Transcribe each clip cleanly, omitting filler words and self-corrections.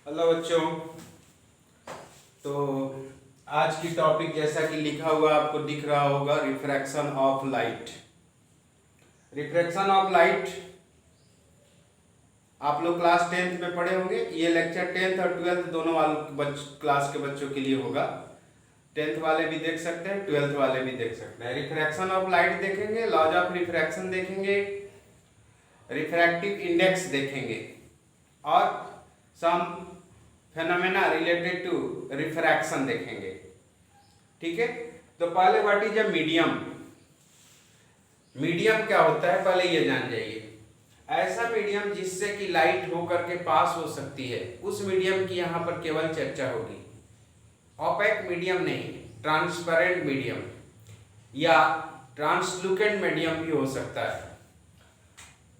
Hello बच्चों। तो आज की टॉपिक जैसा कि लिखा हुआ आपको दिख रहा होगा, refraction of light. Refraction of light आप लोग क्लास 10th में पढ़े होंगे। ये लेक्चर 10th और 12th दोनों वाले क्लास के बच्चों के लिए होगा। 10th वाले भी देख सकते हैं, 12th वाले भी देख सकते हैं। रिफ्रैक्शन ऑफ लाइट देखेंगे, लॉज ऑफ रिफ्रैक्शन देखेंगे, रिफ्रैक्टिव इंडेक्स देखेंगे और सम फेनोमेना रिलेटेड टू रिफ्रैक्शन देखेंगे। ठीक है, तो पहले what is a medium. Medium क्या होता है पहले ये जान जाइए। ऐसा मीडियम जिससे कि लाइट होकर के पास हो सकती है, उस मीडियम की यहाँ पर केवल चर्चा होगी। ऑपेक मीडियम नहीं, ट्रांसपेरेंट मीडियम या ट्रांसलूकेंट मीडियम भी हो सकता है।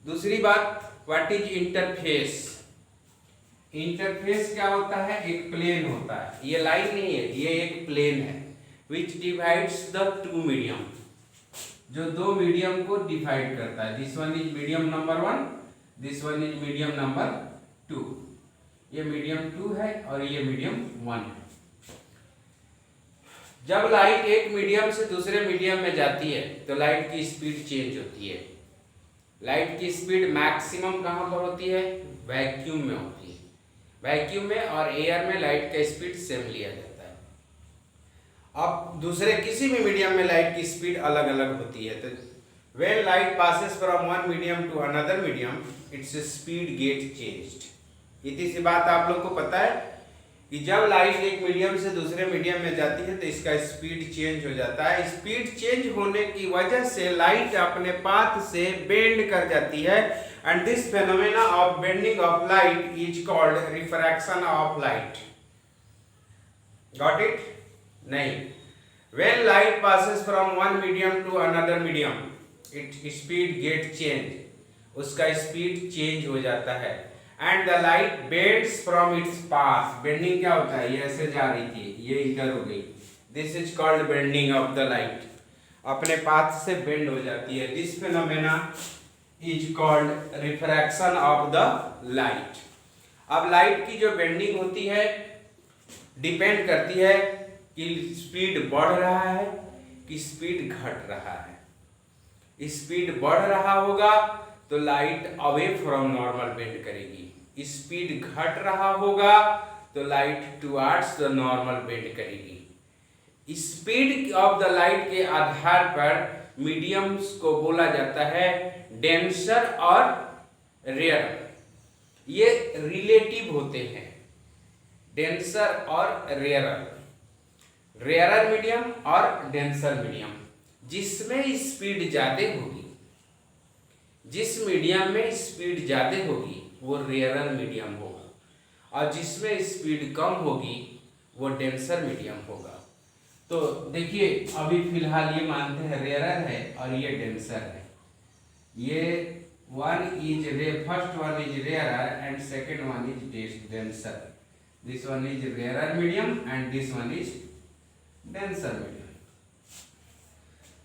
दूसरी बात, व्हाट इज इंटरफेस। इंटरफेस क्या होता है? एक प्लेन होता है। ये लाइन नहीं है, ये एक प्लेन है विच डिवाइड्स द टू मीडियम, जो दो मीडियम को डिवाइड करता है। This one is medium number 1, this one is medium number 2। ये मीडियम 2 है और ये मीडियम 1 है। जब लाइट एक मीडियम से दूसरे मीडियम में जाती है तो लाइट की स्पीड चेंज होती है। लाइट की स्पीड मैक्सिमम कहाँ पर होती है? वैक्यूम में होती है। वैक्यूम में और एयर में लाइट का स्पीड सेम लिया जाता है। अब दूसरे किसी भी मीडियम में लाइट की स्पीड अलग अलग होती है। तो when light passes from one medium to another medium, its speed get changed. इतनी सी बात आप लोग को पता है कि जब लाइट एक मीडियम से दूसरे मीडियम में जाती है तो इसका स्पीड चेंज हो जाता है। स्पीड चेंज होने की वजह से लाइट अपने पाथ से बेंड कर जाती है, and this phenomena of bending of light is called refraction of light. Got it? नहीं। When light passes from one medium to another medium, its speed get change. उसका speed change हो जाता है and the light bends from its path. Bending क्या होता है? ये ऐसे जा रही थी, ये इधर हो गई। This is called bending of the light. अपने पाथ से बेंड हो जाती है। This phenomena is called refraction of the light. अब लाइट की जो बेंडिंग होती है डिपेंड करती है कि स्पीड बढ़ रहा है कि स्पीड घट रहा है। स्पीड बढ़ रहा होगा तो light away from normal bend करेगी। स्पीड घट रहा होगा तो light towards the normal bend करेगी। स्पीड ऑफ द लाइट के आधार पर मीडियम्स को बोला जाता है डेंसर और रेयर। ये रिलेटिव होते हैं, डेंसर और रेयरर। रेयरर मीडियम और डेंसर मीडियम। जिसमें स्पीड ज्यादा होगी, जिस मीडियम में स्पीड ज्यादा होगी वो रेयरर मीडियम होगा और जिसमें स्पीड कम होगी वो डेंसर मीडियम होगा। तो देखिए, अभी फिलहाल ये मानते हैं रेयरर है और ये डेंसर है। ये first one is rarer and second one is denser. This one is rarer medium and this one is denser medium.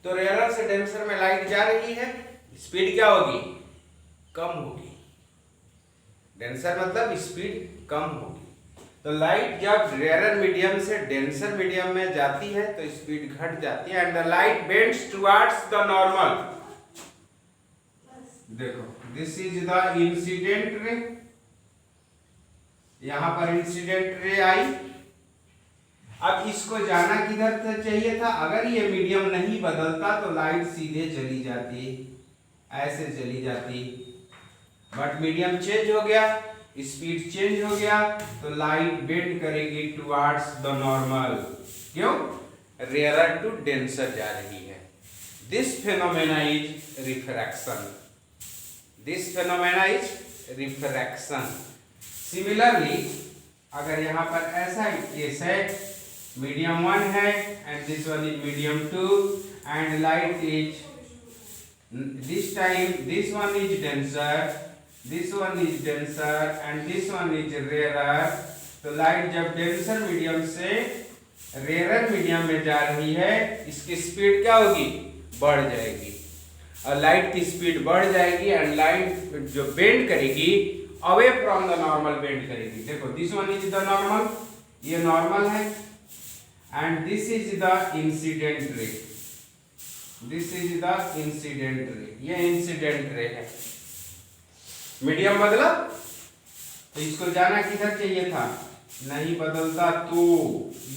तो रेयरर से डेंसर में लाइट जा रही है, स्पीड क्या होगी? कम होगी। डेंसर मतलब स्पीड कम होगी। तो लाइट जब रेयरर मीडियम से डेंसर मीडियम में जाती है तो स्पीड घट जाती है and the light bends towards the normal. देखो, this is the incident ray. यहां पर इंसिडेंट रे आई। अब इसको जाना किधर से चाहिए था? अगर ये मीडियम नहीं बदलता तो लाइट सीधे चली जाती, ऐसे चली जाती। बट मीडियम चेंज हो गया, स्पीड चेंज हो गया तो लाइट बेंड करेगी टुवर्ड्स द नॉर्मल। क्यों? रेयरर टू डेंसर जा रही है। This phenomena is refraction. This phenomena is refraction. Similarly, अगर यहाँ पर ऐसा केस है, मीडियम 1 है and this one is medium 2 and light is this time this one is denser, this one is denser and this one is rarer. तो light जब denser medium से rare medium में जा रही है, इसकी स्पीड क्या होगी? बढ़ जाएगी और लाइट की स्पीड बढ़ जाएगी एंड लाइट जो बेंड करेगी away from the normal bend करेगी। देखो this one is the normal, ये नॉर्मल है, and this is the incident रे, दिस इज द इंसिडेंट रे, ये इंसिडेंट रे है। मीडियम बदला तो इसको जाना किधर चाहिए था, नहीं बदलता तो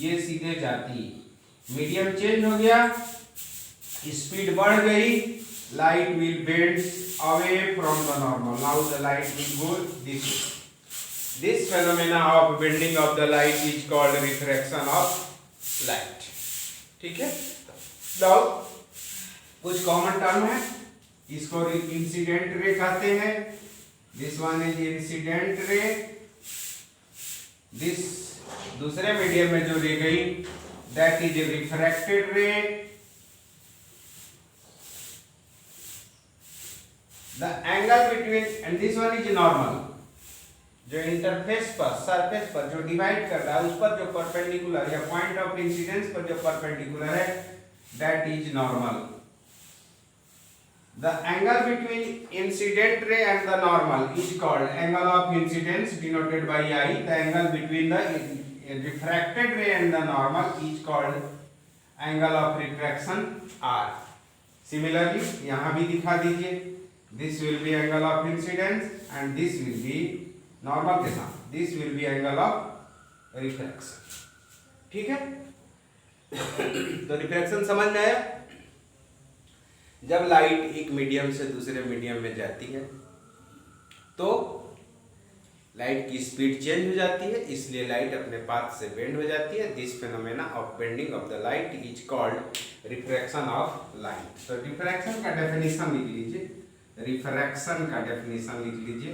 ये सीधे जाती, मीडियम चेंज हो गया, स्पीड बढ़ गई, light will bend away from the normal, now the light will go this way. This phenomena of bending of the light is called refraction of light. ठीक है, now कुछ कॉमन टर्म है, इसको incident ray कहते हैं, this one is incident ray, this दूसरे medium में जो रे गई दैट इज रिफ्रैक्टेड रे, the angle between, and this one is normal, जो इंटरफेस पर सरफेस पर जो डिवाइड कर रहा है उस पर जो परपेंडिकुलर या पॉइंट ऑफ इंसिडेंस पर जो परपेंडिकुलर है that is normal. The angle between incident ray and the normal is called angle of incidence denoted by I. The angle between the refracted ray and the normal is called angle of refraction R. Similarly, यहाँ भी दिखा दीजिए, this will be angle of incidence and this will be normal के साथ, this will be angle of refraction. ठीक है, तो refraction समझ में आया। जब लाइट एक मीडियम से दूसरे मीडियम में जाती है तो लाइट की स्पीड चेंज हो जाती है, इसलिए लाइट अपने पाथ से बेंड हो जाती है। This phenomena of bending of the light is called refraction of light. तो रिफ्रैक्शन का डेफिनेशन लिख लीजिए, रिफ्रैक्शन का डेफिनेशन लिख लीजिए,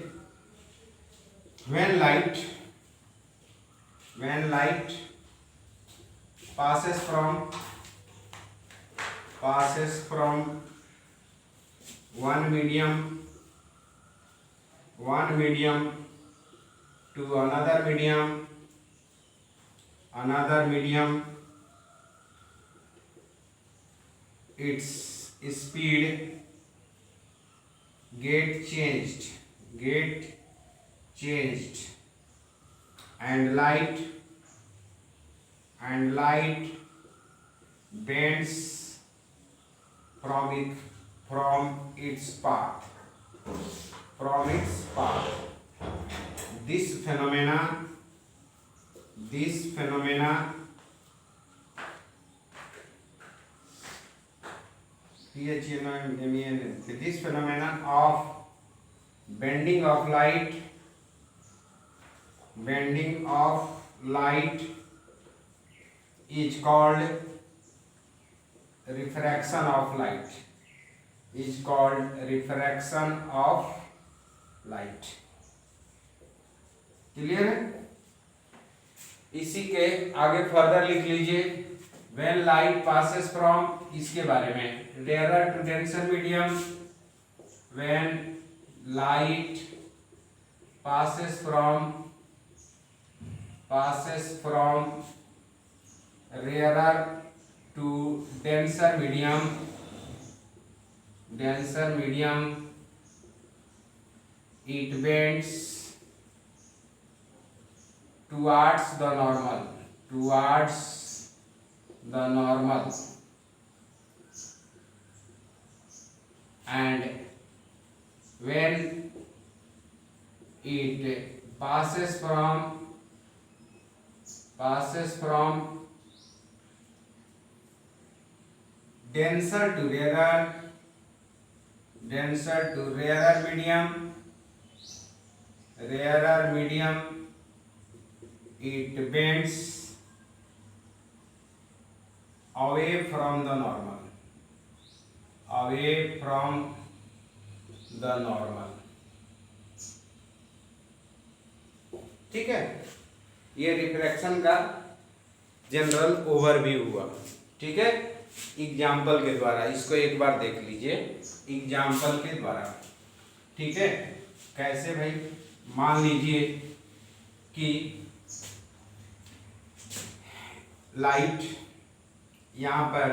when light passes from one medium to another medium, its speed get changed and light bends from its path. This phenomena this phenomenon of bending of light is called refraction of light, clear है। इसी के आगे further लिख लीजिए, when light passes from, इसके बारे में, rarer to denser medium, when light passes from rarer to denser medium, it bends towards the normal, and when it passes from denser to rarer medium, it bends away from the normal, ठीक है। ये refraction का general overview हुआ, ठीक है। Example के द्वारा इसको एक बार देख लीजिए, एग्जाम्पल के द्वारा, ठीक है। कैसे भाई, मान लीजिए कि लाइट यहाँ पर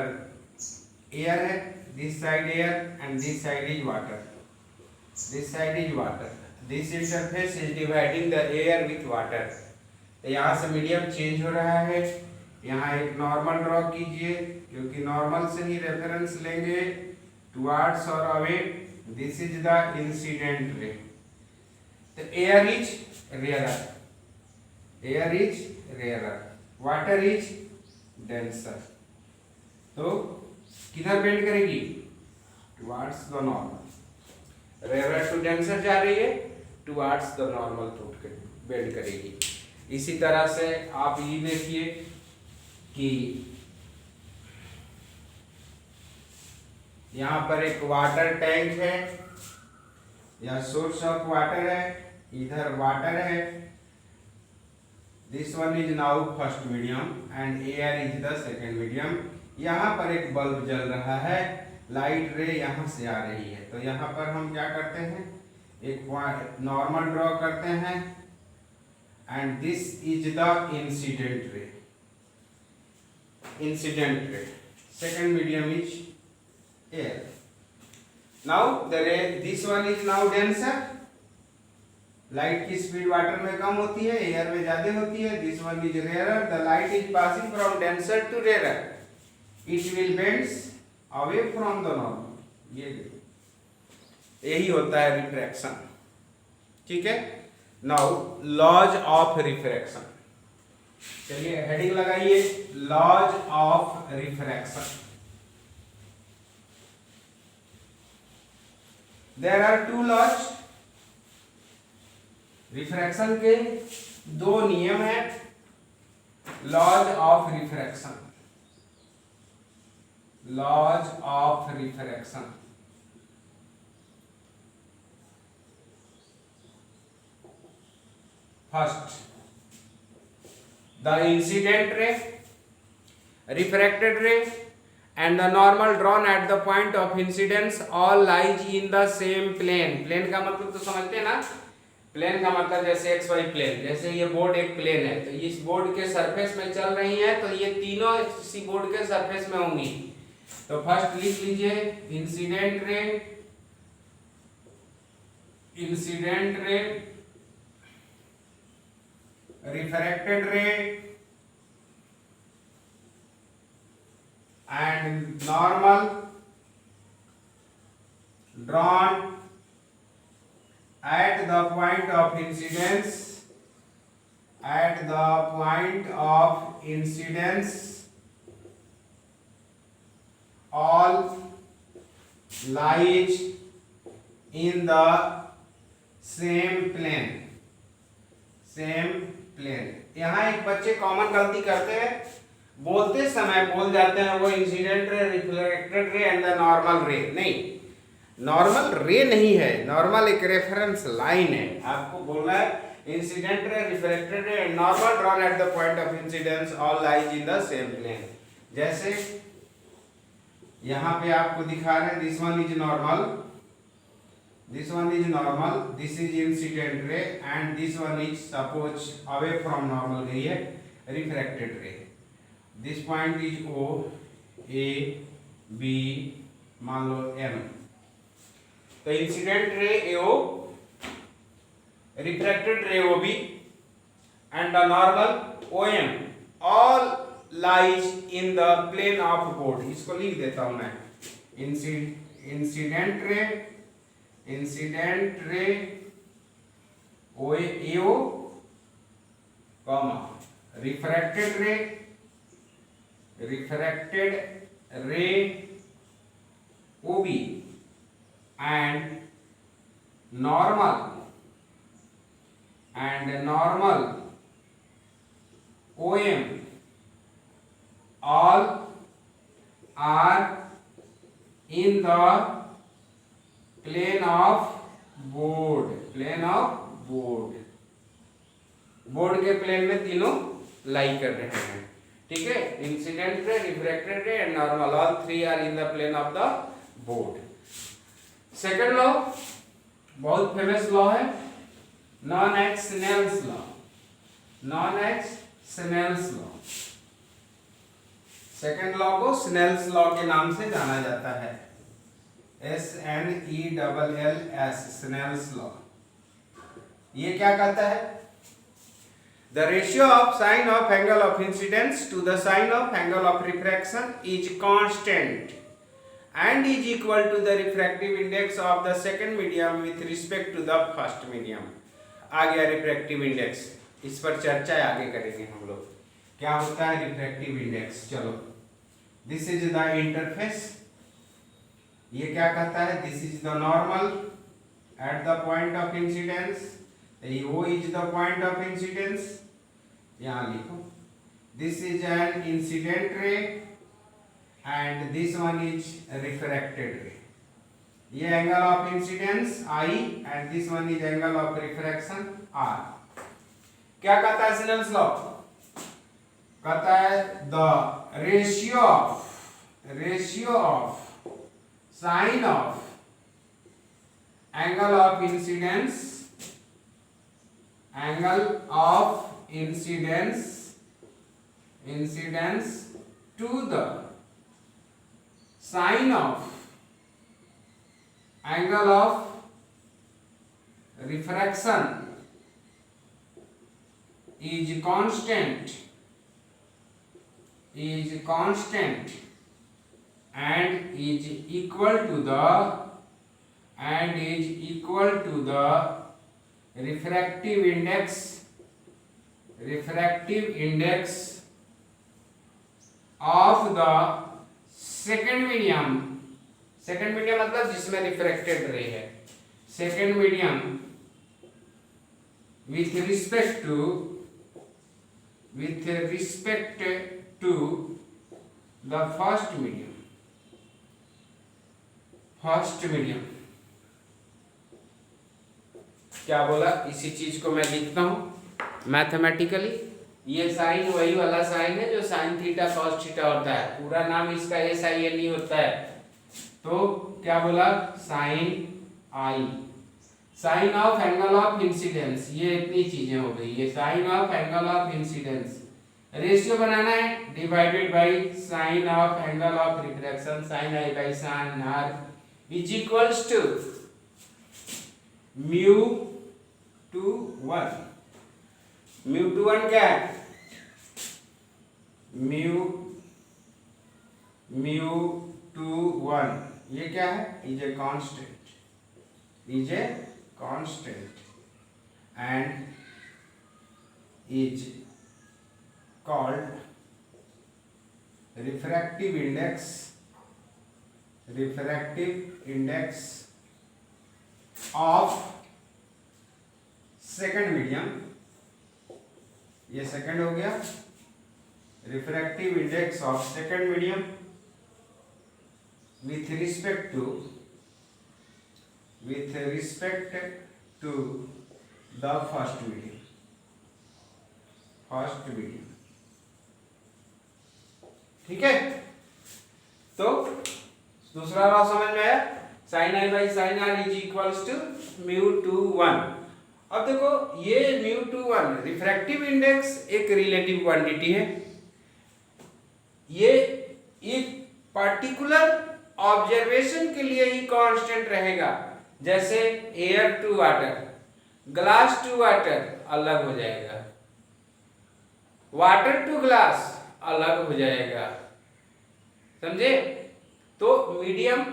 एयर है, this side air and this side is water, this interface is dividing the air with water. तो यहाँ से मीडियम चेंज हो रहा है। यहाँ एक नॉर्मल ड्रॉ कीजिए, क्योंकि नॉर्मल से ही रेफरेंस लेंगे, टुवर्ड्स और away. This is the incident ray. तो air is rarer, air is rarer, water is denser. तो किधर बेंड करेगी? Towards the normal. Rarer to denser जा रही है, टुवर्ड्स द नॉर्मल बेंड करेगी। इसी तरह से आप ये देखिए कि यहाँ पर एक वाटर टैंक है या सोर्स ऑफ वाटर है, इधर वाटर है। This one is now first medium and air is the second medium. यहाँ पर एक बल्ब जल रहा है, लाइट रे यहाँ से आ रही है। तो यहाँ पर हम क्या करते हैं, एक नॉर्मल ड्रॉ करते हैं and this is the incident ray, incident ray. Second medium is air. Now the ray, this one is now denser. Light की स्पीड वाटर में कम होती है, एयर में ज्यादा होती है। This one is rarer, the light is passing from denser to rarer, it will bends away from the normal. ये यही होता है रिफ्रैक्शन। ठीक है। नाउ लॉज ऑफ रिफ्रैक्शन, चलिए हेडिंग लगाइए, laws of refraction. There are two laws. Refraction के दो नियम हैं। Laws of refraction, laws of refraction. First, the incident ray, refracted ray and the normal drawn at the point of incidence all lies in the same plane। Plane का मतलब तो समझते हैं ना, प्लेन का मतलब जैसे एक्स वाई प्लेन। जैसे ये बोर्ड एक प्लेन है, तो इस बोर्ड के सरफेस में चल रही है, तो ये तीनों इसी बोर्ड के सरफेस में होंगी। तो फर्स्ट लिख लीजिए इंसिडेंट रे, इंसिडेंट रे, refracted ray and normal drawn at the point of incidence, at the point of incidence all lies in the same plane, same plane. यहाँ एक बच्चे कॉमन गलती करते हैं, बोलते समय बोल जाते हैं वो incident ray, reflected ray and the normal रे। नहीं, नॉर्मल रे नहीं है, नॉर्मल एक रेफरेंस लाइन है। आपको बोलना है incident ray, reflected ray and normal drawn at the point of incidence all lies in the same plane. जैसे यहाँ पे आपको दिखा रहे हैं, this one is normal, this one is normal, this is incident ray and this one is suppose away from normal गई है, refracted ray। this point is O, A, B, मान लो M। तो incident ray AO, refracted ray OB and the normal OM all lies in the plane of board। इसको लिख देता हूँ मैं, incident ray, incident ray AO, refracted ray, refracted ray OB and normal OM all are in the plane of board, plane of board, board के plane में तीनों लाई कर रहे हैं। ठीक है। Incident ray, refracted ray and normal all three are in the plane of the board. Second law बहुत famous law है, known as Snell's law, known as Snell's law. Second law को स्नेल्स लॉ के नाम से जाना जाता है, SNELLS, Snell's law. ये क्या कहता है? The ratio of sine of angle of incidence to the sine of angle of refraction is constant and is equal to the refractive index of the second medium with respect to the first medium. आ गया refractive index, इस पर चर्चा आगे करेंगे हम लोग। क्या होता है रिफ्रैक्टिव इंडेक्स? चलो, दिस इज द इंटरफेस, ये क्या कहता है? This is the normal at the point of incidence, वो is the point of incidence, यहां लिखो this is an incident ray and this one is refracted ray. ये angle of incidence I and this one is angle of refraction R। क्या कहता है Snell's law? कहता है the ratio of sine of angle of incidence to the sine of angle of refraction is constant and is equal to the refractive index of the second medium मतलब जिसमें refracted रे है, second medium with respect to the first medium। क्या बोला? इसी चीज को मैं लिखता हूं मैथमेटिकली। ये साइन वही वाला साइन है जो साइन थीटा कॉस थीटा होता है, पूरा नाम इसका SINE होता है। तो क्या बोला? Sine I, sine of angle of incidence, ये इतनी चीजें हो गई। ये sine of angle of incidence, ratio बनाना है, divided by sine of angle of refraction, sine I by sine are is equals to mu two 1। Mu two 1 क्या है? म्यू टू 1 ये क्या है? Is a constant and is called refractive index of second medium. ये second हो गया, refractive index of second medium with respect to the first medium। ठीक है, तो दूसरा लॉ समझ में आया? Sine i by sine are is equals to mu two 1। अब देखो, ये म्यू टू 1 रिफ्रैक्टिव इंडेक्स एक रिलेटिव क्वांटिटी है। ये एक पर्टिकुलर ऑब्जर्वेशन के लिए ही कांस्टेंट रहेगा। जैसे air to water, glass to water अलग हो जाएगा, वाटर टू ग्लास अलग हो जाएगा, समझे? तो मीडियम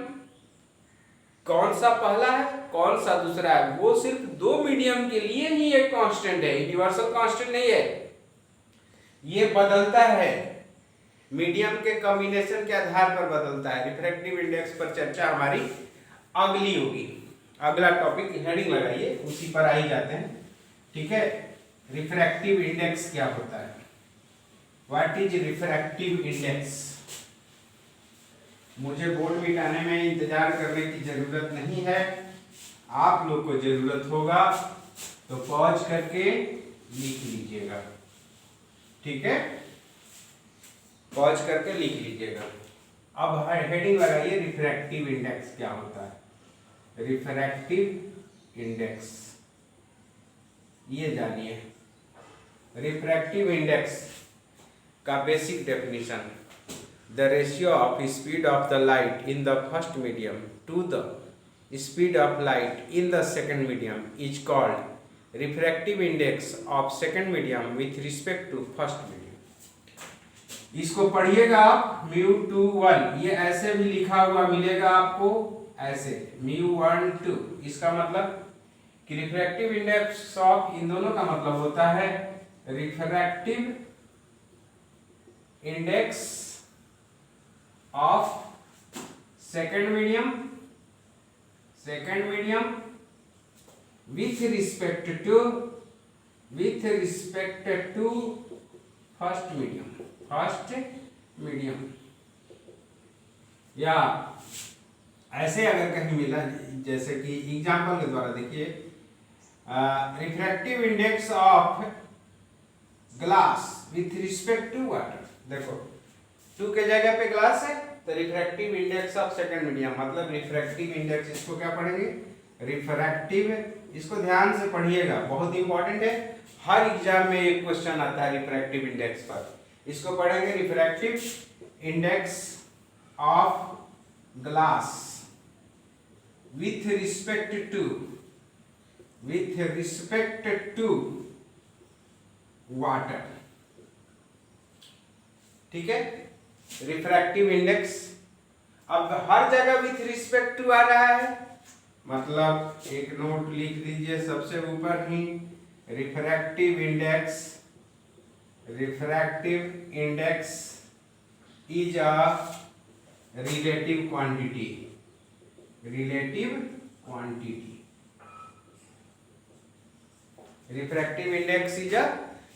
कौन सा पहला है, कौन सा दूसरा है, वो सिर्फ दो मीडियम के लिए ही एक कांस्टेंट है, यूनिवर्सल कांस्टेंट नहीं है। ये बदलता है, मीडियम के कॉम्बिनेशन के आधार पर बदलता है। रिफ्रैक्टिव इंडेक्स पर चर्चा हमारी अगली होगी। अगला टॉपिक हेडिंग लगाइए, उसी पर आ ही जाते हैं। ठीक है, रिफ्रैक्टिव इंडेक्स क्या होता है? What is refractive index? मुझे बोर्ड मिटाने में इंतजार करने की जरूरत नहीं है, आप लोग को जरूरत होगा तो पॉज करके लिख लीजिएगा। ठीक है, पॉज करके लिख लीजिएगा। अब हेडिंग लगाइए, रिफ्रैक्टिव इंडेक्स क्या होता है? रिफ्रैक्टिव इंडेक्स ये जानिए। रिफ्रैक्टिव इंडेक्स का basic definition, the ratio of speed of the light in the first medium to the speed of light in the second medium is called refractive index of second medium with respect to first medium. इसको पढ़िएगा आप μ21, ये ऐसे भी लिखा हुआ मिलेगा आपको, ऐसे μ12। इसका मतलब कि रिफ्रैक्टिव इंडेक्स ऑफ, इन दोनों का मतलब होता है refractive index of second medium with respect to first medium। या ऐसे अगर कहीं मिला, जैसे कि एग्जांपल के द्वारा देखिए, refractive index of glass with respect to water. देखो 2 के जगह पे ग्लास है, तो refractive index of second medium मतलब रिफ्रैक्टिव इंडेक्स, इसको क्या पढ़ेंगे, रिफ्रैक्टिव। इसको ध्यान से पढ़िएगा, बहुत इंपॉर्टेंट है, हर एग्जाम में एक क्वेश्चन आता है रिफ्रैक्टिव इंडेक्स पर। इसको पढ़ेंगे refractive index of glass with respect to water. ठीक है, रिफ्रैक्टिव इंडेक्स अब हर जगह विथ रिस्पेक्ट टू आ रहा है, मतलब एक नोट लिख दीजिए सबसे ऊपर ही, refractive index is a relative quantity. Refractive index is a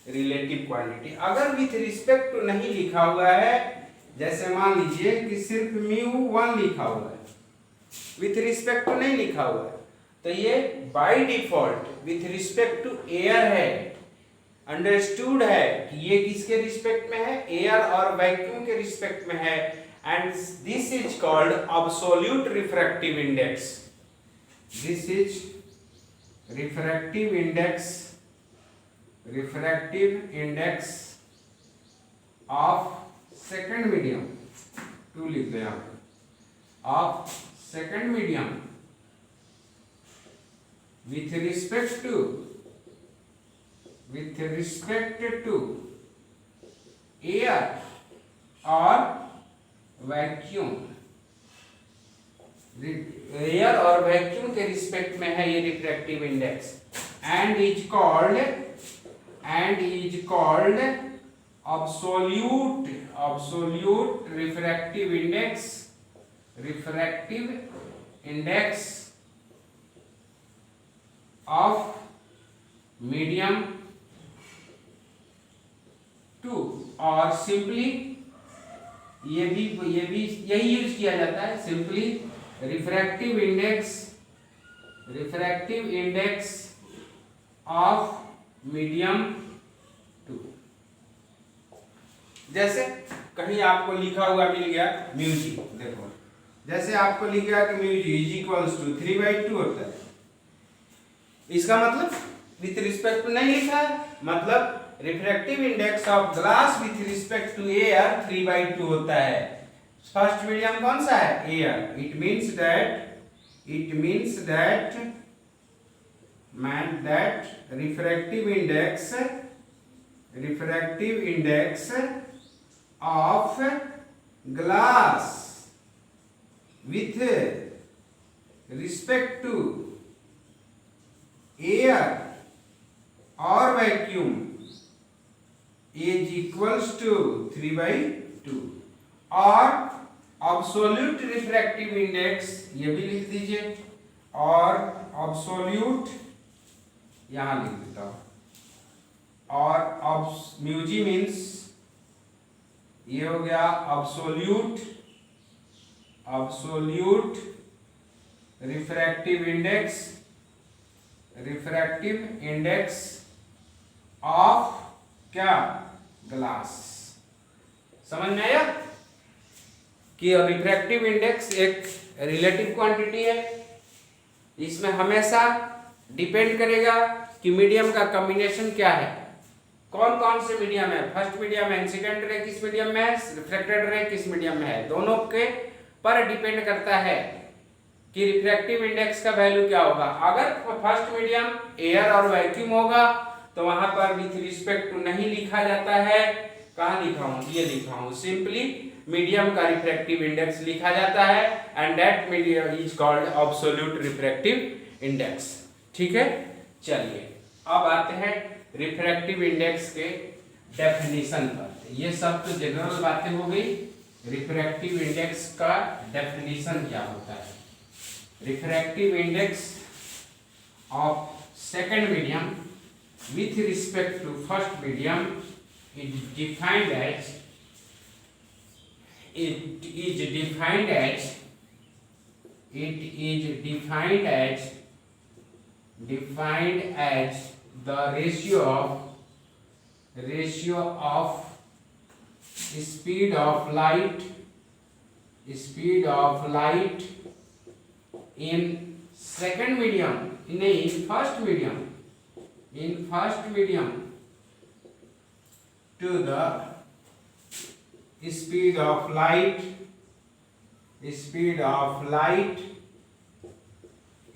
relative quantity. अगर विथ रिस्पेक्ट टू नहीं लिखा हुआ है, जैसे मान लीजिए कि सिर्फ μ1 लिखा हुआ है, विथ रिस्पेक्ट टू नहीं लिखा हुआ है, तो ये by default with respect to air है। अंडरस्टूड है कि ये किसके रिस्पेक्ट में है, एयर और वैक्यूम के रिस्पेक्ट में है, and this is called absolute refractive index. This is refractive index of second medium, 2 लिख दो यहाँ of second medium with respect to air or vacuum। Air और वैक्यूम के रिस्पेक्ट में है ये refractive index, and is called absolute refractive index of medium 2, और simply ये भी यही यूज किया जाता है, simply refractive index of medium 2। जैसे कहीं आपको लिखा हुआ मिल गया म्यूजी, देखो जैसे आपको लिख गया कि म्यूजी इज इक्वल्स टू 3/2 होता है, इसका मतलब विथ रिस्पेक्ट टू नहीं लिखा है, मतलब refractive index of glass with respect to air 3/2 होता है। फर्स्ट मीडियम कौन सा है, air. It means that refractive index of glass with respect to air or vacuum is equals to 3/2, और absolute refractive index ये भी लिख दीजिए, और absolute यहाँ लिख देता हूँ, और म्यूजी मीन्स ये हो गया absolute रिफ्रैक्टिव इंडेक्स ऑफ क्या, ग्लास। समझ में आया कि रिफ्रैक्टिव इंडेक्स एक रिलेटिव क्वांटिटी है, इसमें हमेशा डिपेंड करेगा कि मीडियम का कॉम्बिनेशन क्या है, कौन कौन से मीडियम है, फर्स्ट मीडियम है, सेकेंड रे किस मीडियम में है, रिफ्रैक्टेड रे किस मीडियम में है, दोनों के पर डिपेंड करता है कि रिफ्रैक्टिव इंडेक्स का वैल्यू क्या होगा। अगर फर्स्ट मीडियम एयर और वैक्यूम होगा तो वहां पर विथ रिस्पेक्ट टू नहीं लिखा जाता है। कहाँ लिखा हूं, ये लिखा हूं, सिंपली मीडियम का रिफ्रैक्टिव इंडेक्स लिखा जाता है and that medium is called absolute refractive index. ठीक है, चलिए अब आते हैं रिफ्रैक्टिव इंडेक्स के डेफिनेशन पर। ये सब तो जनरल बातें हो गई। रिफ्रैक्टिव इंडेक्स का डेफिनेशन क्या होता है। Refractive index of second medium with respect to first medium is defined as the ratio of speed of light in second medium, in first medium to the speed of light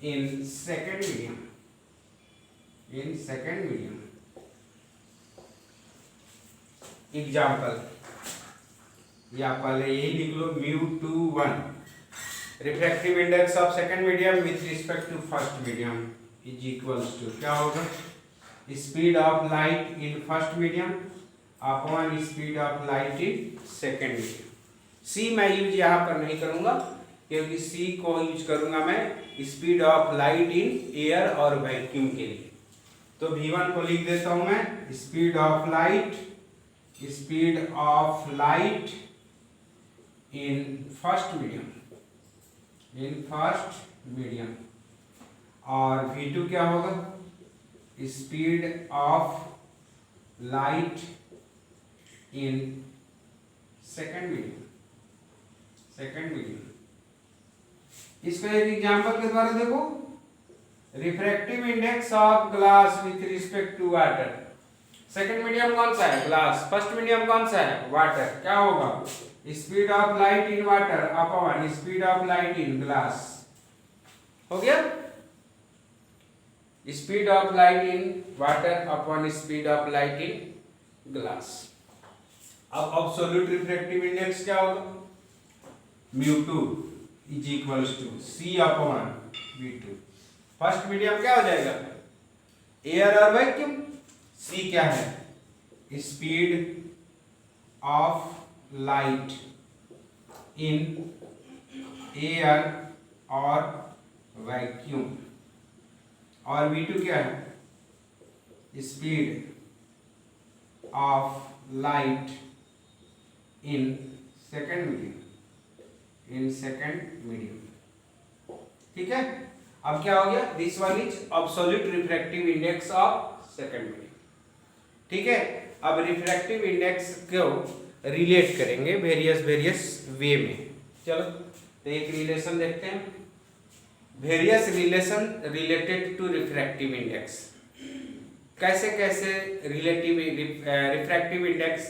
in second medium. Example या पहले यही लिख लो, μ21 refractive index of second medium with respect to first medium is equals to क्या होगा, speed of light in first medium upon speed of light in second medium. C मैं use यहाँ पर नहीं करूंगा क्योंकि सी को यूज करूंगा मैं speed of light in air और वैक्यूम के लिए। तो V1 को लिख देता हूं मैं speed of light in first medium और V2 क्या होगा, speed of light in second medium. इसका एक एग्जांपल के द्वारा देखो, refractive index of glass with respect to water. Second medium कौन सा है, ग्लास। फर्स्ट मीडियम कौन सा है, वाटर। क्या होगा, speed of light in water upon speed of light in glass. हो गया, speed of light in water upon speed of light in glass. अब एब्सोल्यूट रिफ्रैक्टिव इंडेक्स क्या होगा, μ2 is equals to C upon V2। First medium क्या हो जाएगा, air और vacuum. C क्या है, speed of light in air और वैक्यूम और V2 क्या है, speed of light in second medium. ठीक है, अब क्या हो गया, this one is absolute refractive index of second medium. ठीक है, अब रिफ्रैक्टिव इंडेक्स को रिलेट करेंगे वेरियस वे में। चलो तो एक रिलेशन देखते हैं, various relation related to refractive index. कैसे रिफ्रैक्टिव इंडेक्स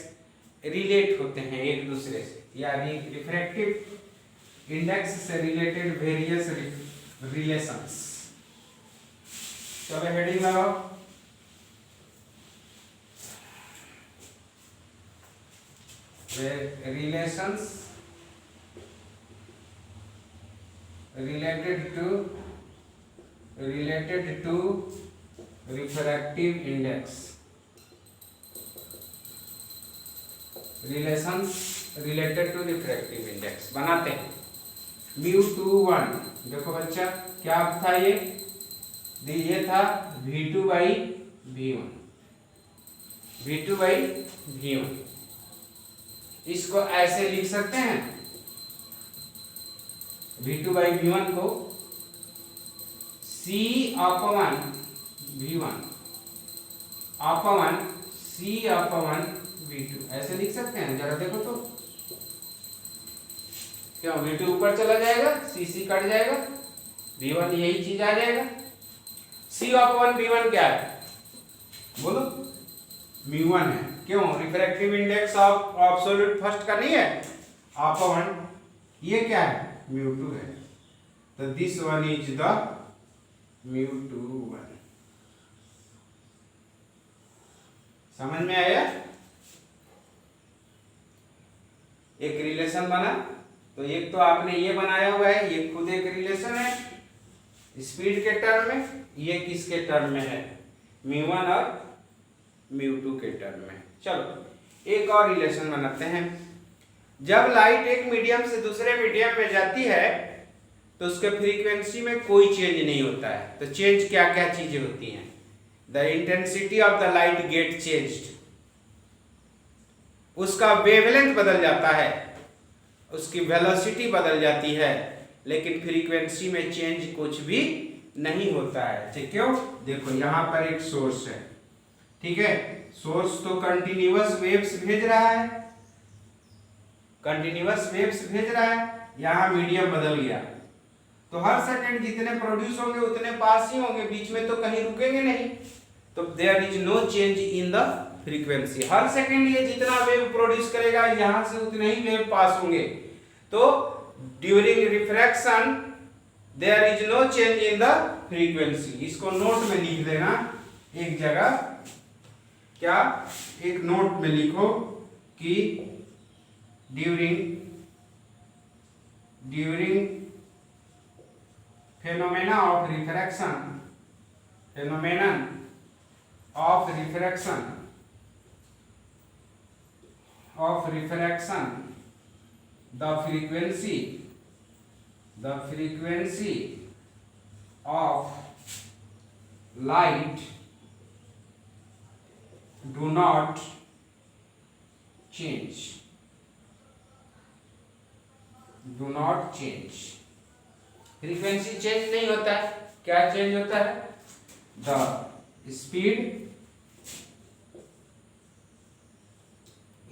रिलेट होते हैं एक दूसरे से, यानी रिफ्रैक्टिव इंडेक्स से रिलेटेड वेरियस रिलेशंस। चलो हेडिंग लगाओ, relations related to refractive index। Relations related to refractive index बनाते हैं। μ21 देखो बच्चा क्या था, ये था V2 बाई V1। इसको ऐसे लिख सकते हैं, V2 बाई V1 को C upon V1 upon C upon V2 ऐसे लिख सकते हैं। जरा देखो तो, क्यों V2 ऊपर चला जाएगा, C कट जाएगा, V1 यही चीज आ जाएगा। C अपॉन V1 क्या है, बोलो, μ1 है। क्यों, refractive index of absolute first का नहीं है, अपॉन ये क्या है, μ2 है। तो दिस वन इज द μ2 1। समझ में आया? एक रिलेशन बना, तो एक तो आपने ये बनाया हुआ है, ये खुद एक रिलेशन है स्पीड के टर्म में, ये किसके टर्म में है, μ1 और μ2 के टर्म में। चलो एक और रिलेशन बनाते हैं। जब लाइट एक मीडियम से दूसरे मीडियम में जाती है तो उसके फ्रीक्वेंसी में कोई चेंज नहीं होता है। तो चेंज क्या क्या चीजें होती हैं? The intensity of the light get changed, उसका वेवलेंथ बदल जाता है, उसकी वेलोसिटी बदल जाती है, लेकिन फ्रीक्वेंसी में चेंज कुछ भी नहीं होता है। ठीक, क्यों? देखो यहां पर एक सोर्स है, ठीक है, सोर्स तो कंटिन्यूअस वेव्स भेज रहा है, कंटिन्यूअस वेव्स भेज रहा है, यहां मीडियम बदल गया तो हर सेकंड जितने प्रोड्यूस होंगे उतने पास ही होंगे, बीच में तो कहीं रुकेंगे नहीं, तो there is no change in the frequency. हर सेकंड ये जितना वेव प्रोड्यूस करेगा यहां से उतने ही वेव पास होंगे, तो during refraction there is no change in the frequency. इसको नोट में लिख देना एक जगह, क्या, एक नोट में लिखो कि during phenomena of refraction, phenomenon of refraction the frequency of light do not change, frequency change नहीं होता है। क्या चेंज होता है? The speed,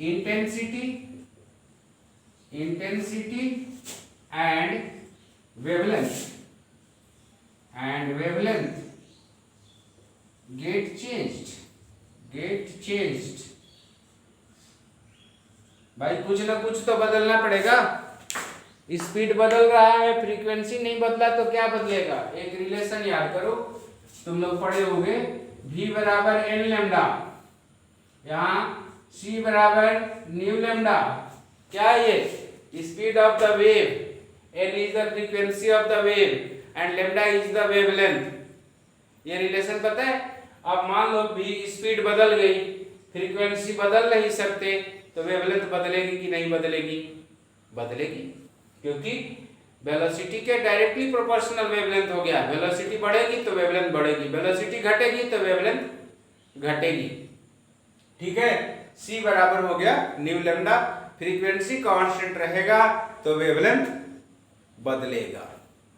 intensity and wavelength get changed. भाई कुछ ना कुछ तो बदलना पड़ेगा, स्पीड बदल रहा है, फ्रीक्वेंसी नहीं बदला तो क्या बदलेगा? एक रिलेशन याद करो, तुम लोग पढ़े होंगे, v बराबर n लैम्डा, यहाँ c बराबर न्यू लैम्डा। क्या ये? Speed of the wave, n is the frequency of the wave and lambda is the wavelength. ये रिलेशन पता है? अब मान लो भी स्पीड बदल गई, फ्रीक्वेंसी बदल नहीं सकते, तो वेवलेंथ बदलेगी कि नहीं बदलेगी? बदलेगी, क्योंकि वेलोसिटी के डायरेक्टली प्रोपोर्शनल वेवलेंथ हो गया। वेलोसिटी बढ़ेगी तो वेवलेंथ बढ़ेगी, वेलोसिटी घटेगी तो वेवलेंथ घटेगी। ठीक है, c बराबर हो गया न्यू लैम्डा, फ्रीक्वेंसी कांस्टेंट रहेगा तो वेवलेंथ बदलेगा।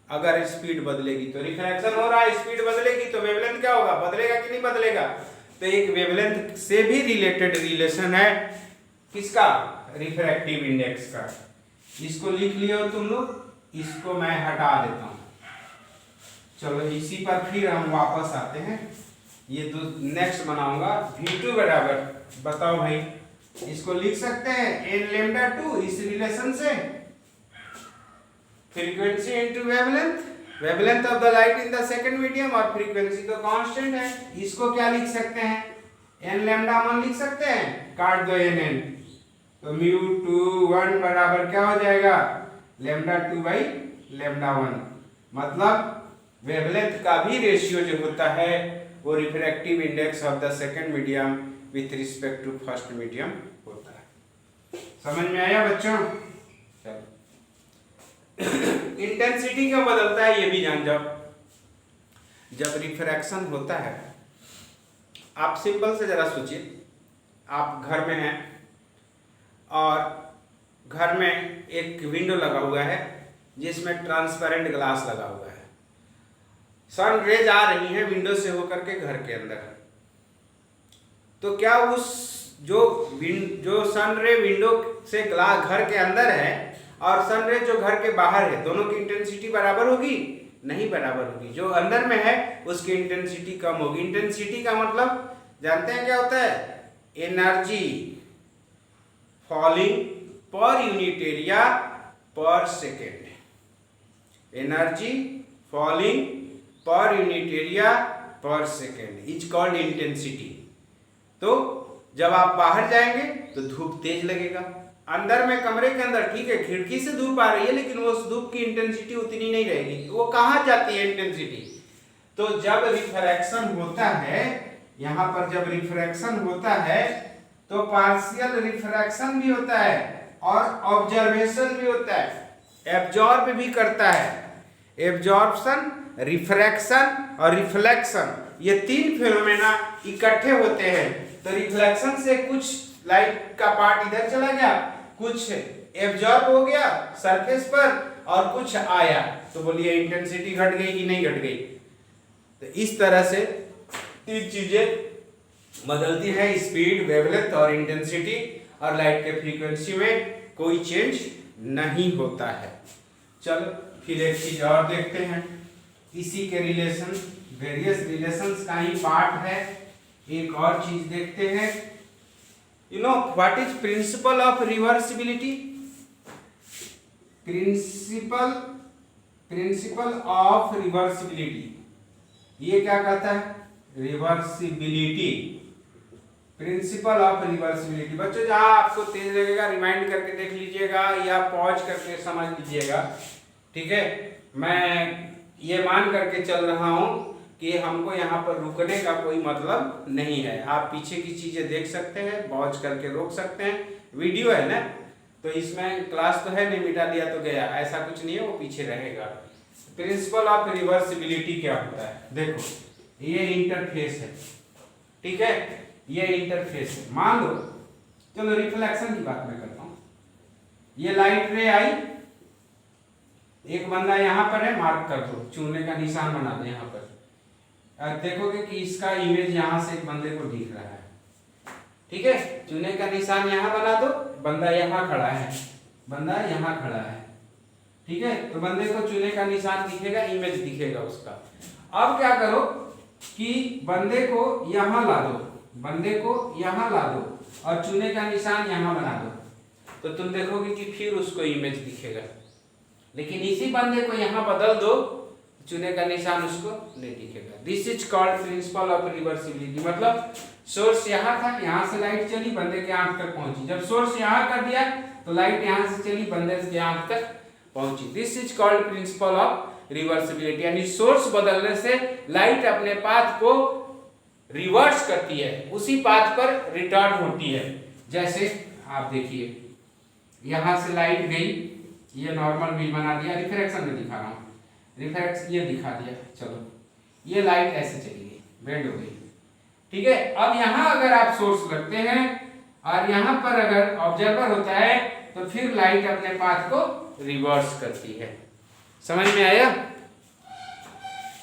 अगर स्पीड बदलेगी तो रिफ्रैक्शन हो रहा है, स्पीड बदलेगी तो वेवलेंथ क्या होगा? बदलेगा कि नहीं बदलेगा? तो एक वेवलेंथ से भी रिलेटेड रिलेशन है किसका? रिफ्रैक्टिव इंडेक्स का। इसको लिख लियो तुम लोग, इसको मैं हटा देता हूं। चलो इसी पर फिर हम वापस आते हैं, ये नेक्स्ट बनाऊंगा। v2 बराबर, बताओ भाई, इसको लिख सकते हैं n लैम्डा 2, इस रिलेशन से frequency into wavelength of the light in the second medium, और फ्रीक्वेंसी तो कांस्टेंट है। इसको क्या लिख सकते हैं? n लैम्डा 1 लिख सकते हैं, काट दो n, तो μ2 1 बराबर क्या हो जाएगा? Lambda 2 by lambda 1। मतलब वेवलेंथ का भी रेशियो जो होता है वो refractive index of the second medium with respect to first medium होता है। समझ में आया बच्चों? चलो इंटेंसिटी क्यों बदलता है ये भी जान जाओ। जब रिफ्रैक्शन होता है, आप सिंपल से जरा सोचिए, आप घर में हैं और घर में एक विंडो लगा हुआ है जिसमें ट्रांसपेरेंट ग्लास लगा हुआ है, सन रेज आ रही है विंडो से होकर के घर के अंदर, तो क्या उस जो सन रे विंडो से ग्लास घर के अंदर है और सन रे जो घर के बाहर है, दोनों की इंटेंसिटी बराबर होगी? नहीं बराबर होगी। जो अंदर में है उसकी इंटेंसिटी कम होगी। इंटेंसिटी का मतलब जानते हैं क्या होता है? Energy falling per unit area per second. Energy falling per unit area per second is called intensity. तो जब आप बाहर जाएंगे तो धूप तेज लगेगा, अंदर में कमरे के अंदर ठीक है खिड़की से धूप आ रही है लेकिन वो धूप की इंटेंसिटी उतनी नहीं रहेगी। वो कहाँ जाती है इंटेंसिटी? तो जब रिफ्रैक्शन होता है, यहाँ पर जब रिफ्रैक्शन होता है तो पार्शियल रिफ्रैक्शन भी होता है और ऑब्जर्वेशन भी होता है, एब्जॉर्ब भी करता है। एब्जॉर्प्शन, रिफ्रैक्शन और रिफ्लेक्शन, ये तीन फिनोमेना इकट्ठे होते हैं। तो रिफ्लेक्शन से कुछ लाइट का पार्ट इधर चला गया, कुछ एब्जॉर्ब हो गया सरफेस पर और कुछ आया, तो बोलिए इंटेंसिटी घट गई कि नहीं घट गई? तो इस तरह से तीन चीजें बदलती हैं, स्पीड, वेवलेंथ और इंटेंसिटी, और लाइट के फ्रीक्वेंसी में कोई चेंज नहीं होता है। चलो फिर एक चीज और देखते हैं, इसी के रिलेशन, वेरियस रिलेशंस का ही पार्ट है। एक और चीज देखते हैं, you know what is principle of reversibility? Principle of reversibility, ये क्या कहता है? Reversibility, principle of reversibility. बच्चों जहां आपको तेज लगेगा रिमाइंड करके देख लीजिएगा या पॉज करके समझ लीजिएगा, ठीक है? मैं ये मान करके चल रहा हूं कि हमको यहाँ पर रुकने का कोई मतलब नहीं है। आप पीछे की चीजें देख सकते हैं, पॉज करके रोक सकते हैं, वीडियो है ना, तो इसमें क्लास तो है नहीं, मिटा दिया तो गया, ऐसा कुछ नहीं है, वो पीछे रहेगा। प्रिंसिपल ऑफ रिवर्सिबिलिटी क्या होता है? देखो ये इंटरफेस है, ठीक है, ये इंटरफेस है। मान लो, चलो रिफ्लेक्शन की बात मैं करता हूँ, ये लाइट रे आई, एक बंदा यहाँ पर है, मार्क कर दो, चूने का निशान बना दो यहाँ पर, देखोगे कि इसका इमेज यहाँ से एक बंदे को दिख रहा है, ठीक है? चूने का निशान यहाँ बना दो, बंदा यहाँ खड़ा है, बंदा यहाँ खड़ा है, ठीक है? तो बंदे को चूने का निशान दिखेगा, इमेज दिखेगा उसका। अब क्या करो कि बंदे को यहाँ ला दो, बंदे को यहाँ ला दो और चूने का निशान यहाँ बना दो, तो तुम देखोगे कि फिर उसको इमेज दिखेगा। लेकिन इसी बंदे को यहाँ बदल दो, चूने का निशान उसको नहीं दिखेगा। This is called principle of reversibility. मतलब सोर्स यहाँ था, यहाँ से लाइट चली, बंदे के आंख तक पहुंची, जब सोर्स यहाँ कर दिया तो लाइट यहाँ से चली, बंदे के आंख तक पहुंची। This is called principle of reversibility, यानी सोर्स बदलने से लाइट अपने पाथ को रिवर्स करती है, उसी पाथ पर रिटर्न होती है। जैसे आप देखिए, यहां से लाइट गई, ये नॉर्मल भी बना दिया, रिफ्रैक्शन में दिखा रहा हूं, रिफ्रैक्ट ये दिखा दिया, चलो ये लाइट ऐसे चली गई, बेंड हो गई, ठीक है? अब यहां अगर आप सोर्स लगते हैं और यहां पर अगर ऑब्जर्वर होता है तो फिर लाइट अपने पाथ को रिवर्स करती है। समझ में आया?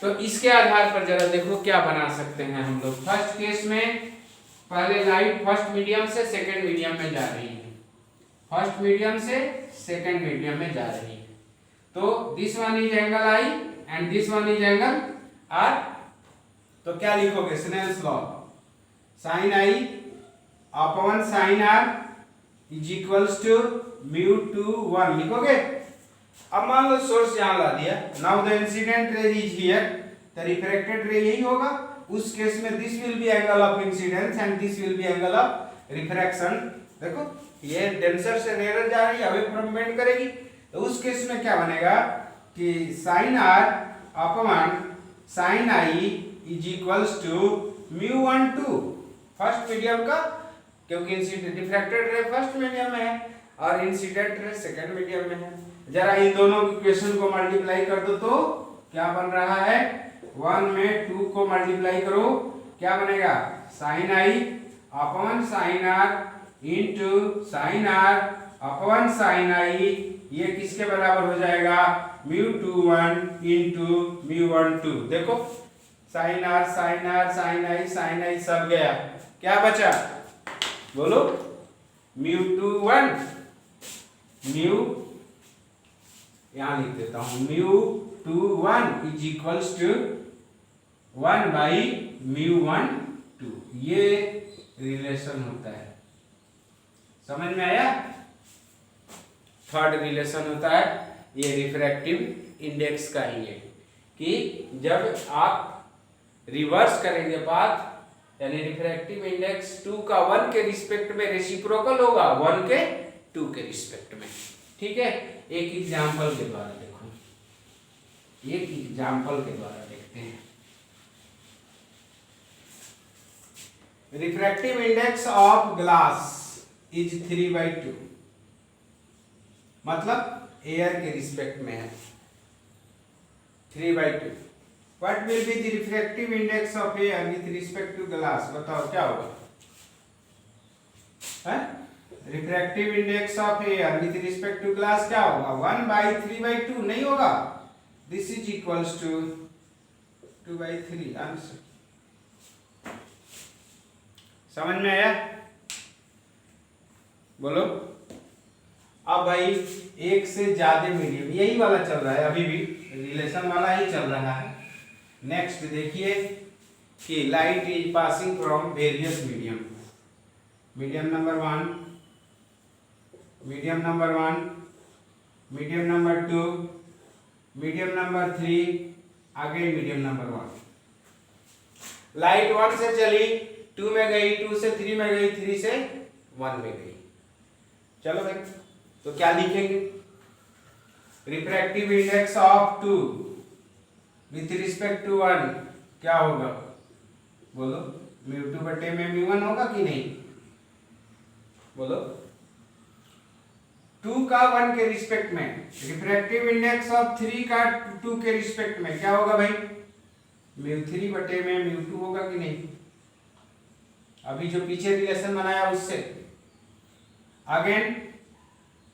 तो इसके आधार पर जरा देखो क्या बना सकते हैं हम लोग। फर्स्ट केस में पहले लाइट फर्स्ट मीडियम से सेकंड मीडियम में जा रही है, फर्स्ट मीडियम से सेकंड मीडियम में जा रही है, तो this one is angle i and this one is angle r. तो क्या लिखोगे? Snell's law, sine I upon sine are is equals to mu two 1 लिखोगे। अब मान लो सोर्स यहां ला दिया, now the incident ray is here, the refracted ray यही होगा। उस केस में this will be angle of incidence and this will be angle of refraction. देखो ये डेंसर से रेयर जा रही है, अवे फ्रॉम बेंड करेगी, तो उस केस में क्या बनेगा कि sine are upon sine i is equals to mu 1 2 first medium का, क्योंकि incident refracted ray first medium में है और इंसिडेंट रे सेकंड मीडियम में है। जरा इन दोनों इक्वेशन को मल्टीप्लाई कर दो तो क्या बन रहा है? 1 में 2 को मल्टीप्लाई करो, क्या बनेगा? Sine I upon sine R into sine are upon sine I, ये किसके बराबर हो जाएगा? Mu 2 1 into mu 1 2। देखो sine R sine R sine I सब गया, क्या बचा? बोलो। म्यू 2 1 म्यू, यहां लिख देता हूं, mu 2 1 is equals to 1 by mu 1 2। ये रिलेशन होता है, समझ में आया? थर्ड रिलेशन होता है ये रिफ्रैक्टिव इंडेक्स का ही है कि जब आप रिवर्स करेंगे पाथ, यानी रिफ्रैक्टिव इंडेक्स 2 का 1 के रिस्पेक्ट में रेसिप्रोकल होगा 1 के 2 के रिस्पेक्ट में। ठीक है, एक एग्जांपल के द्वारा देखो, एक एग्जांपल के द्वारा देखते हैं। Refractive index of glass is 3/2, मतलब एयर के रिस्पेक्ट में है 3/2। What will be the refractive index of air with respect to glass? बताओ क्या होगा? है? Refractive index of air with respect to glass क्या होगा? 1/3/2 नहीं होगा? This is equals to 2/3 answer. समझ में आया? बोलो। अब भाई एक से ज्यादा मीडियम, यही वाला चल रहा है, अभी भी रिलेशन वाला ही चल रहा है। नेक्स्ट देखिए कि light is passing from various medium, medium number 1, medium number 1, medium number 2, medium number 3, आगे मीडियम नंबर 1। लाइट 1 से चली, 2 में गई, 2 से 3 में गई, 3 से 1 में गई। चलो भाई, तो क्या लिखेंगे? Refractive index of 2 with respect to 1 क्या होगा? बोलो। μ2 बटे में μ1 होगा कि नहीं? बोलो। 2 का 1 के रिस्पेक्ट में, रिफ्रैक्टिव इंडेक्स ऑफ 3 का 2 के रिस्पेक्ट में क्या होगा भाई? μ3 बटे में μ2 होगा कि नहीं? अभी जो पीछे रिलेशन बनाया उससे। अगेन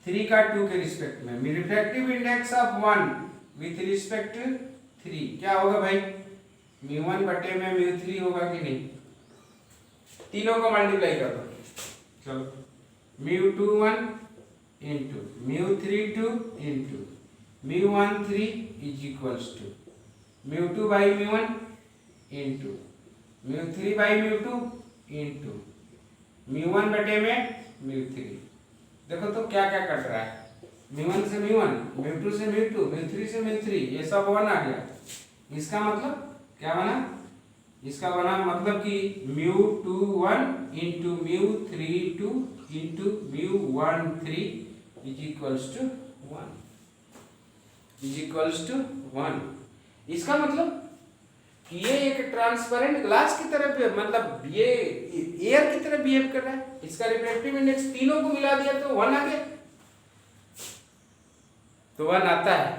3 का 2 के रिस्पेक्ट में, refractive index of 1 with respect to 3 क्या होगा भाई? μ1 बटे में μ3 होगा कि नहीं? तीनों को मल्टीप्लाई कर दो। चलो, μ21 into μ32 into μ13 is equals to μ2 by μ1 into μ3 by μ2 into μ1 बटे में μ3। देखो तो क्या क्या कट रहा है? μ1 से μ1, μ2 से μ2, μ3 से μ3, ये सब 1 आ गया। इसका मतलब क्या बना? इसका बना मतलब कि μ21 into μ32 into μ13 is equals to 1, is equals to 1। इसका मतलब कि ये एक ट्रांसपेरेंट ग्लास की तरह, मतलब ये एयर की तरह बिहेव कर रहा है। इसका रिफ्रैक्टिव इंडेक्स तीनों को मिला दिया तो 1 आ गया, तो 1 आता है।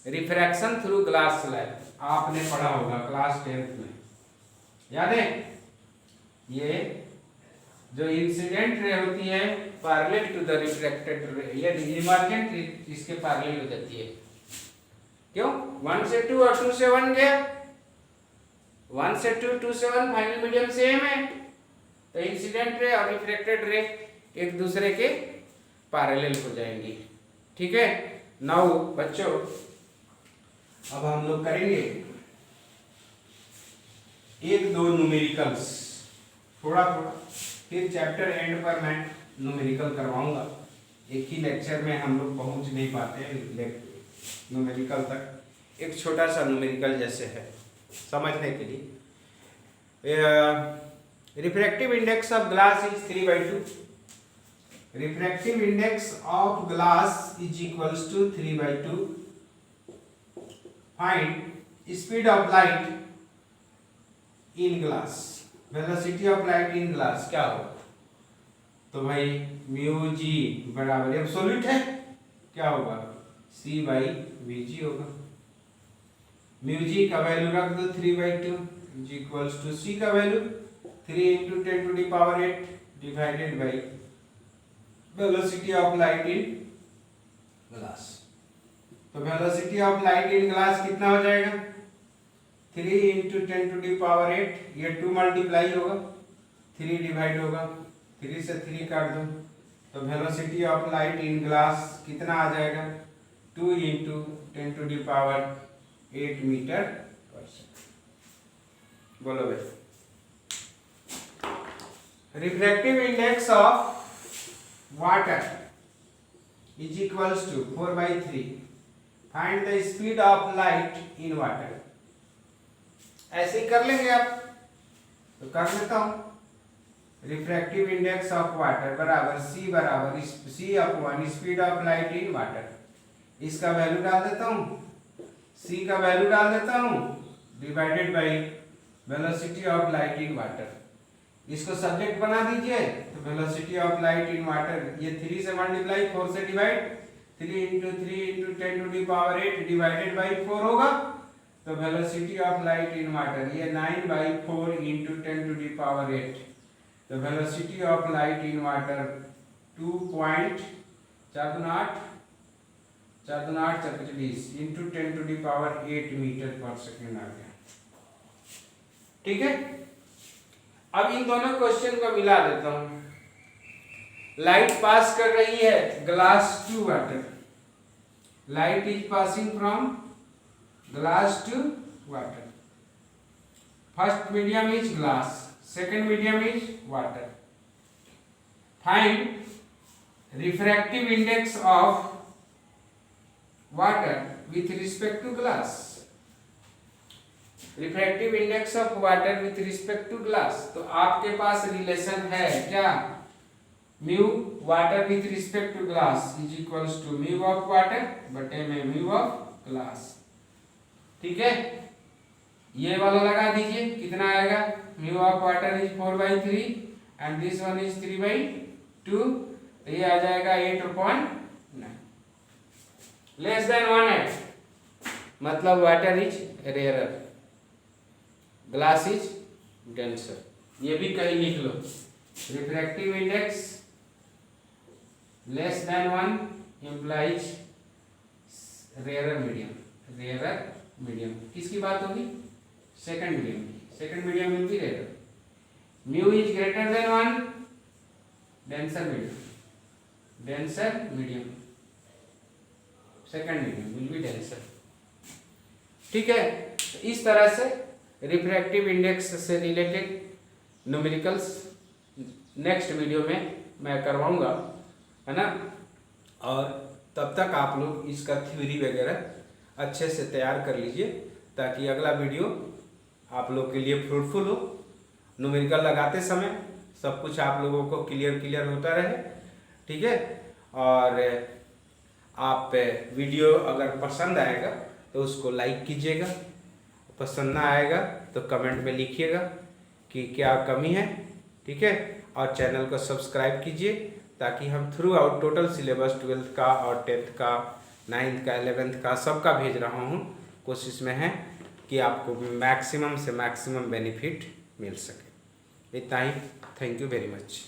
रिफ्रैक्शन थ्रू ग्लास स्लैब आपने पढ़ा होगा क्लास 10th में, याद है? ये जो इंसिडेंट रे होती है parallel to the refracted ray, ये इमर्जेंट इसके पैरेलल हो जाती है। क्यों? 1 से 2 और 2 से 1 गया, 1 से 2, 2 से 1 फाइनल मीडियम सेम है, तो इंसिडेंट रे और रिफ्रैक्टेड रे एक दूसरे के पैरेलल हो जाएंगी। ठीक है। नाउ बच्चों, अब हम लोग करेंगे 1-2 न्यूमेरिकल्स, थोड़ा थोड़ा, फिर चैप्टर एंड पर मैं न्यूमेरिकल करवाऊंगा। एक ही लेक्चर में हम लोग पहुंच नहीं पाते न्यूमेरिकल तक। एक छोटा सा न्यूमेरिकल जैसे है समझने के लिए। Refractive index of glass is 3/2। Refractive index of glass is equals to 3/2। Find speed of light in glass, velocity of light in glass क्या होगा? तो भाई म्यू जी बराबर एब्सोल्यूट है, क्या होगा? c बाई वी जी होगा। म्यू जी का वैल्यू रख दो 3/2 इज इक्वल्स टू c का value 3 × 10⁸ divided by velocity of light in glass. तो velocity of light in glass कितना हो जाएगा? 3 × 10⁸, ये 2 मल्टीप्लाई होगा, 3 डिवाइड होगा, 3 से 3 काट दो, तो velocity of light in glass कितना आ जाएगा? 2 × 10⁸ मीटर पर सेकंड। बोलो भाई। Refractive index of water is equals to 4/3 find the speed of light in water. ऐसे ही कर लेंगे आप, तो कर लेता हूं। रिफ्रैक्टिव इंडेक्स ऑफ वाटर बराबर सी upon speed of light in water. इसका वैल्यू डाल देता हूं, सी का वैल्यू डाल देता हूं divided by velocity of light in water. इसको सब्जेक्ट बना दीजिए, तो velocity of light in water ये 3 से मल्टीप्लाई 4 से डिवाइड 3 × 3 × 10⁸ डिवाइडेड बाई 4 होगा। तो velocity of light in water ये 9/4 × 10⁸। तो velocity of light in water 2.4 × 10⁸ metre पर सेकेंड आ गया। ठीक है, अब इन दोनों क्वेश्चन को मिला देता हूं। लाइट पास कर रही है glass to water. Light is passing from glass to water. First medium is glass, second medium is water. Find refractive index of water with respect to glass. Refractive index of water with respect to glass, तो आपके पास relation है क्या, mu water with respect to glass is equals to mu of water बटे में mu of glass. ठीक है, ये वाला लगा दीजिए, कितना आएगा, mu of water is 4/3 and this one is 3/2, तो ये आ जाएगा 8/9। लेस देन 1 है, मतलब water is rarer, glass is denser. ये भी कहीं लिख लो, refractive index less than 1 implies rarer medium. किसकी बात होगी, सेकंड मीडियम की। Second medium will be rarer. Mu is greater than 1 denser medium, second medium will be denser. ठीक है, तो इस तरह से रिफ्रैक्टिव इंडेक्स से रिलेटेड न्यूमेरिकल्स नेक्स्ट वीडियो में मैं करवाऊंगा, है ना। और तब तक आप लोग इसका थ्योरी वगैरह अच्छे से तैयार कर लीजिए, ताकि अगला वीडियो आप लोग के लिए फ्रूटफुल हो। न्यूमेरिकल लगाते समय सब कुछ आप लोगों को क्लियर होता रहे। ठीक है, और आप वीडियो अगर पसंद आएगा तो उसको लाइक कीजिएगा, पसंद ना आएगा तो कमेंट में लिखिएगा कि क्या कमी है। ठीक है, और चैनल को सब्सक्राइब कीजिए, ताकि हम through out total syllabus 12th का और 10th का 9th का 11th का सबका भेज रहा हूँ। कोशिश में है कि आपको मैक्सिमम से मैक्सिमम बेनिफिट मिल सके। इतना ही, थैंक यू वेरी मच।